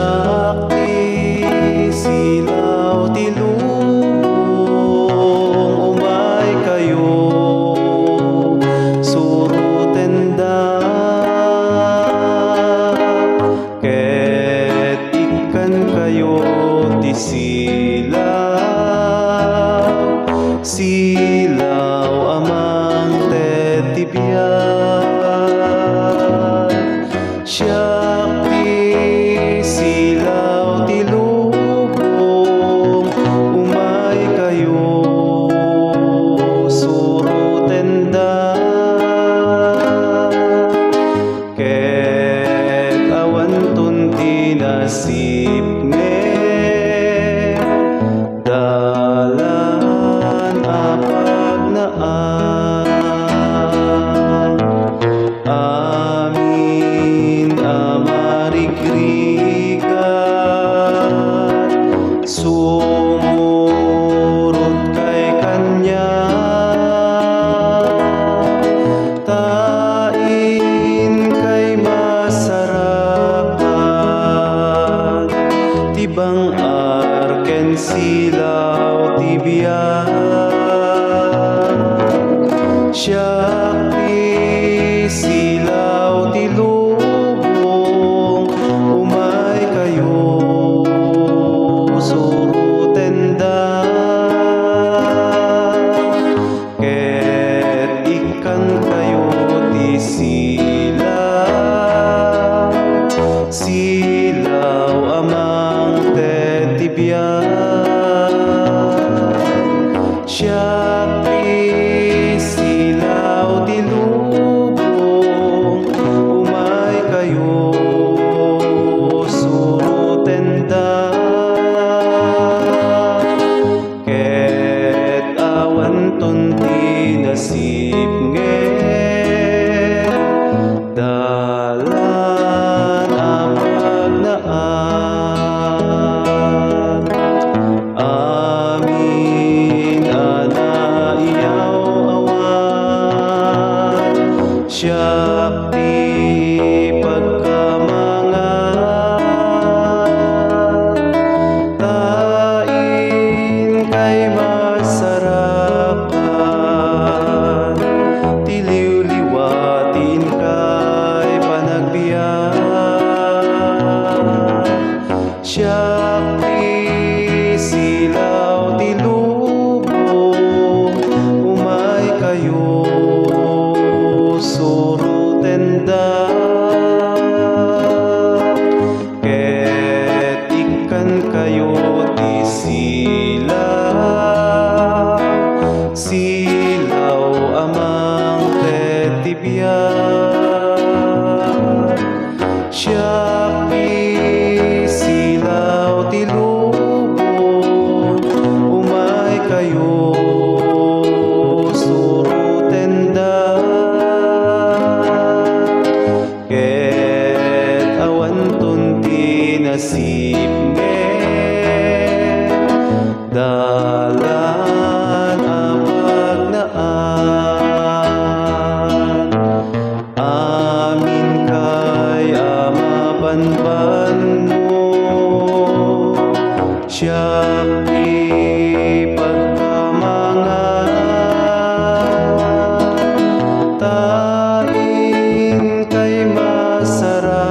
Siakti silaw ti lubong, umay kayo surutenda, ket ikan kayo ti silaw amang tetibyan. Siakti silaw ti lubong, umay kayo surutenda, ket awan tunti nasip dalan apag naan. Amin amarigrigat sumurot kay kanya, tain kay masarapan, tibang arken silaw tibiyan. Siakti silaw ti lubong, umay kayo surutenda, ket ikan kayo ti silaw amang tetibyan. Siakti silaw ti lubong, umay kayo surutenda, ket awan tunti nasip dalan apag naan. Amin anaiyaw awan, siakti pagkamangan, tain kay masarapan, tiliw-liwatin kay panagbiyan. Siakti silaw ti lubong, umay kayo surutenda, ket ikan kayo ti silaw amang tetibyan. Siakti silaw ti lubong, umay kayo surutenda, ket awan tunti nasip dalan apag naan. Amin kay amabanban mo, siakti pagkamangan, tain kay masarakan,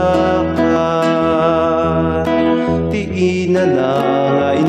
ti inalangin